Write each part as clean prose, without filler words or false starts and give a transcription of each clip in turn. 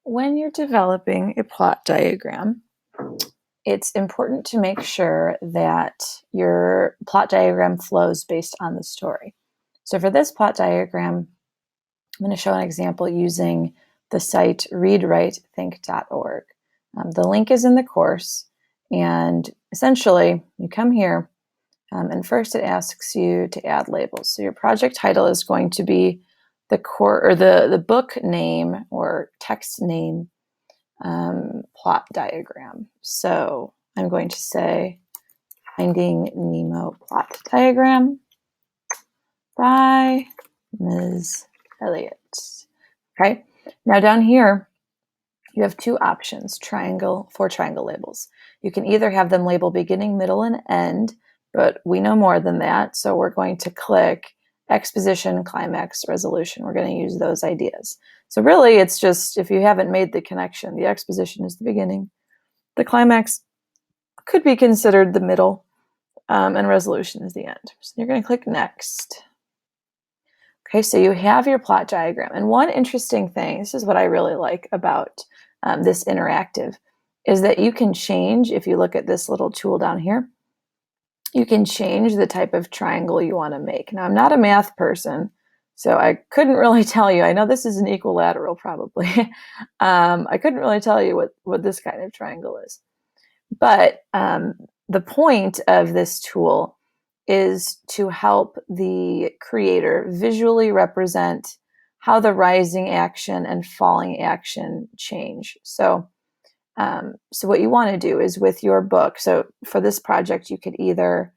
When you're developing a plot diagram, it's important to make sure that your plot diagram flows based on the story. So for this plot diagram, I'm going to show an example using the site readwritethink.org. The link is in the course, and essentially you come here, and first it asks you to add labels. So your project title is going to be the core or the book name or text name plot diagram. So I'm going to say Finding Nemo plot diagram by Ms. Elliott. Okay, now down here you have two options for triangle labels. You can either have them label beginning, middle, and end, but we know more than that, so we're going to click exposition, climax, resolution. We're going to use those ideas. So really it's just, if you haven't made the connection, the exposition is the beginning, the climax could be considered the middle, and resolution is the end. So you're going to click next. Okay, so you have your plot diagram. And one interesting thing, this is what I really like about this interactive, is that you can change, if you look at this little tool down here, you can change the type of triangle you want to make. Now, I'm not a math person, so I couldn't really tell you. I know this is an equilateral probably. I couldn't really tell you what this kind of triangle is. But the point of this tool is to help the creator visually represent how the rising action and falling action change. So what you want to do is with your book, so for this project, you could either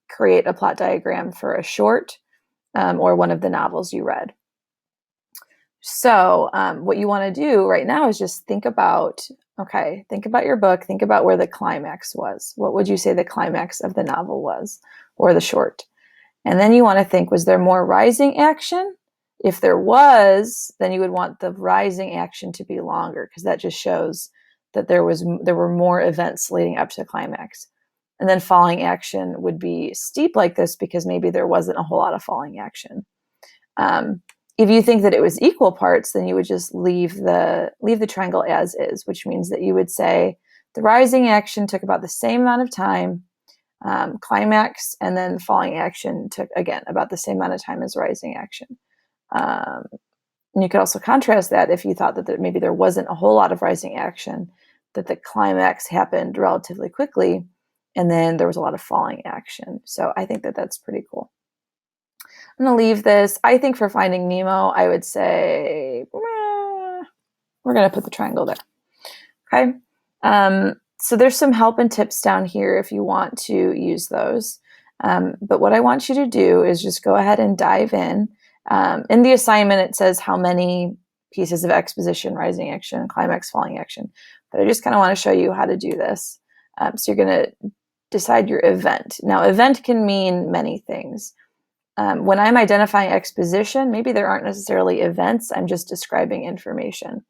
create a plot diagram for a short or one of the novels you read. So what you want to do right now is just think about your book, think about where the climax was. What would you say the climax of the novel was, or the short? And then you want to think, was there more rising action? If there was, then you would want the rising action to be longer, because that just shows that there were more events leading up to the climax. And then falling action would be steep like this because maybe there wasn't a whole lot of falling action. If you think that it was equal parts, then you would just leave the triangle as is, which means that you would say the rising action took about the same amount of time, climax, and then falling action took, again, about the same amount of time as rising action. And you could also contrast that if you thought that maybe there wasn't a whole lot of rising action, that the climax happened relatively quickly, and then there was a lot of falling action. So I think that that's pretty cool. I'm going to leave this. I think for Finding Nemo, I would say we're going to put the triangle there. Okay. So there's some help and tips down here if you want to use those. But what I want you to do is just go ahead and dive in. In the assignment, it says how many pieces of exposition, rising action, climax, falling action. But I just kind of want to show you how to do this. So you're going to decide your event. Now, event can mean many things. When I'm identifying exposition, maybe there aren't necessarily events. I'm just describing information.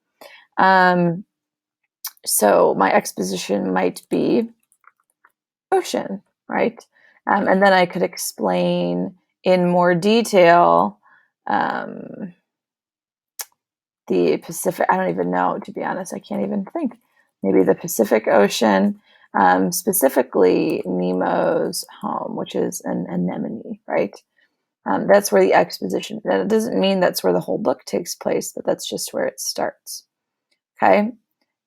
So my exposition might be ocean, right? And then I could explain in more detail the Pacific. I don't even know, to be honest. I can't even think. Maybe the Pacific Ocean, specifically Nemo's home, which is an anemone, right? That's where the exposition, that doesn't mean that's where the whole book takes place, but that's just where it starts. Okay.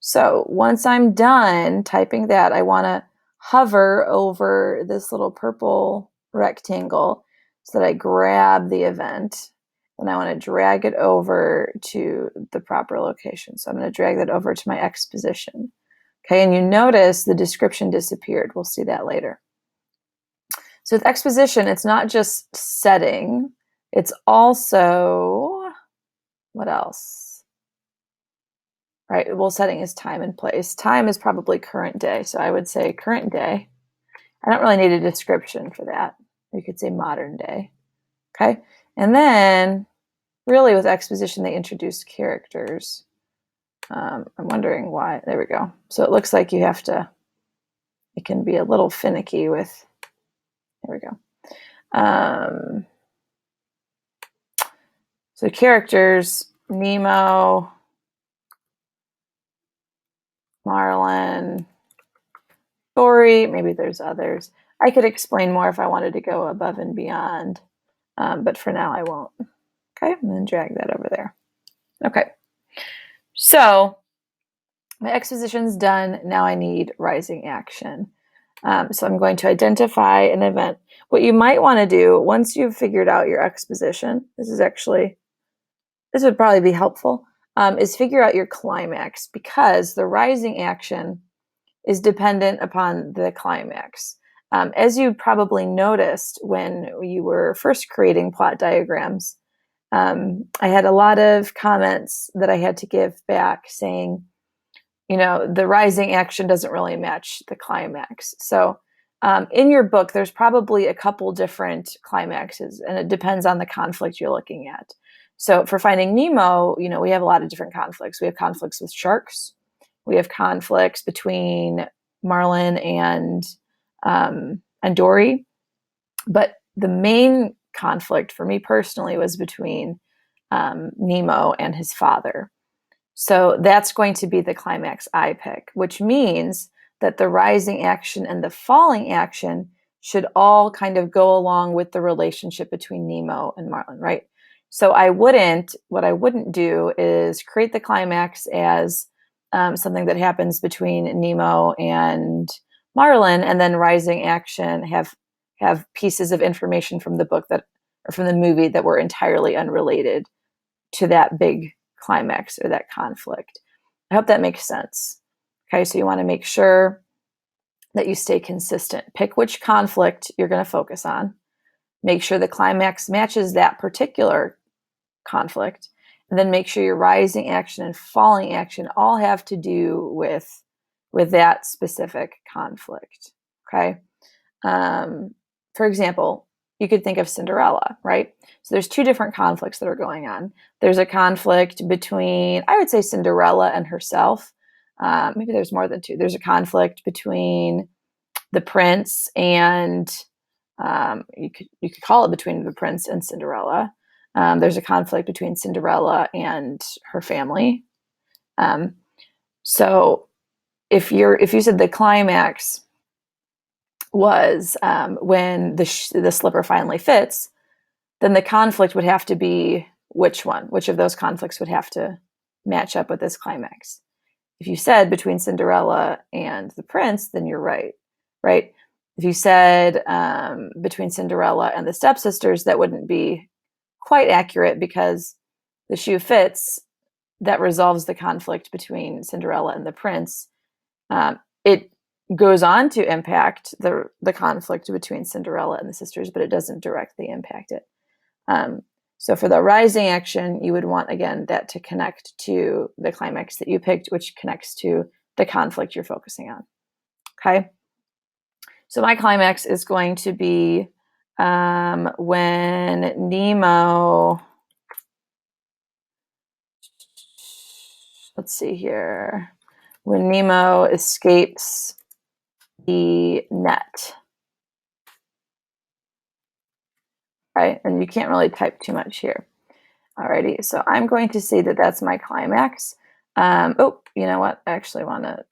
So once I'm done typing that, I want to hover over this little purple rectangle so that I grab the event, and I want to drag it over to the proper location. So I'm going to drag that over to my exposition. Okay. And you notice the description disappeared. We'll see that later. So with exposition, it's not just setting, it's also, what else? Right, well, setting is time and place. Time is probably current day, so I would say current day. I don't really need a description for that. You could say modern day, okay? And then, really with exposition, they introduced characters. I'm wondering why. There we go. So it looks like you have to, it can be a little finicky with, there we go. So characters, Nemo, Marlin, Dory. Maybe there's others. I could explain more if I wanted to go above and beyond, but for now I won't. Okay, and then drag that over there. Okay, so my exposition's done. Now I need rising action. So I'm going to identify an event. What you might want to do once you've figured out your exposition, this would probably be helpful, is figure out your climax, because the rising action is dependent upon the climax. As you probably noticed when you were first creating plot diagrams, I had a lot of comments that I had to give back saying, the rising action doesn't really match the climax. So in your book, there's probably a couple different climaxes, and it depends on the conflict you're looking at. So for Finding Nemo, we have a lot of different conflicts. We have conflicts with sharks. We have conflicts between Marlin and Dory. But the main conflict for me personally was between Nemo and his father. So that's going to be the climax I pick, which means that the rising action and the falling action should all kind of go along with the relationship between Nemo and Marlin, right? So what I wouldn't do is create the climax as something that happens between Nemo and Marlin, and then rising action have pieces of information from the book or from the movie that were entirely unrelated to that big climax or that conflict. I hope that makes sense. Okay, so you want to make sure that you stay consistent. Pick which conflict you're going to focus on. Make sure the climax matches that particular conflict. And then make sure your rising action and falling action all have to do with that specific conflict. Okay. For example, you could think of Cinderella, right? So there's two different conflicts that are going on. There's a conflict between, I would say, Cinderella and herself. Maybe there's more than two. There's a conflict between the prince and you could call it between the prince and Cinderella. There's a conflict between Cinderella and her family. So if you said the climax was when the slipper finally fits, then the conflict would have to be which of those conflicts would have to match up with this climax. If you said between Cinderella and the prince, then you're right? If you said between Cinderella and the stepsisters, that wouldn't be quite accurate, because the shoe fits, that resolves the conflict between Cinderella and the prince. It goes on to impact the conflict between Cinderella and the sisters, but it doesn't directly impact it. So for the rising action, you would want, again, that to connect to the climax that you picked, which connects to the conflict you're focusing on. Okay. So my climax is going to be when Nemo, let's see here, when Nemo escapes the net. Right? And you can't really type too much here. Alrighty, so I'm going to say that that's my climax. Oh, you know what? I actually want to,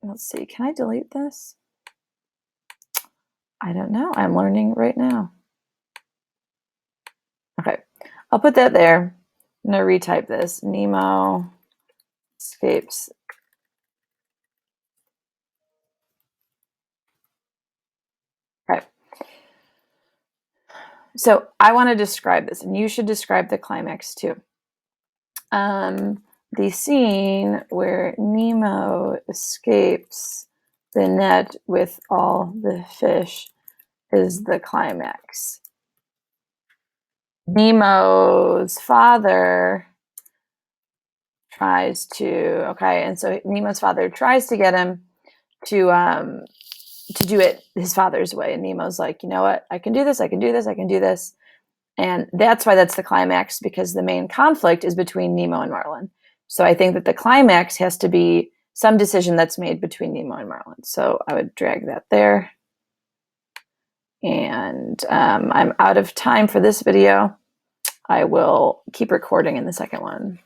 let's see, can I delete this? I don't know. I'm learning right now. Okay, I'll put that there. I'm going to retype this. Nemo escapes. Okay. So I want to describe this, and you should describe the climax too. The scene where Nemo escapes the net with all the fish is the climax. Nemo's father tries to, and so Nemo's father tries to get him to do it his father's way. And Nemo's like, you know what? I can do this. And that's why that's the climax, because the main conflict is between Nemo and Marlin. So I think that the climax has to be some decision that's made between Nemo and Marlin. So I would drag that there. And I'm out of time for this video. I will keep recording in the second one.